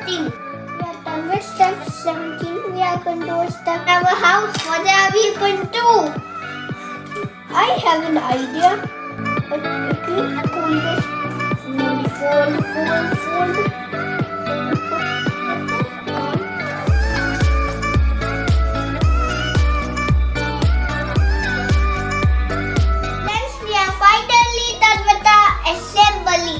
everything. We are done with step 17. We are going to step our house. What are we going to do? I have an idea. But if you pull this, fold. Friends, we are finally done with the assembly.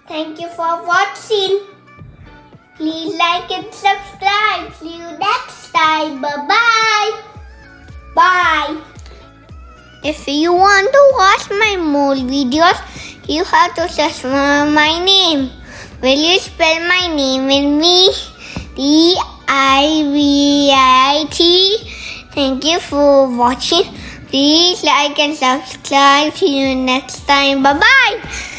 Thank you for watching. Please like and subscribe. See you next time. Bye-bye. Bye. If you want to watch my more videos, you have to search for my name. Will you spell my name with me? D-I-V-I-T. Thank you for watching. Please like and subscribe. See you next time. Bye-bye.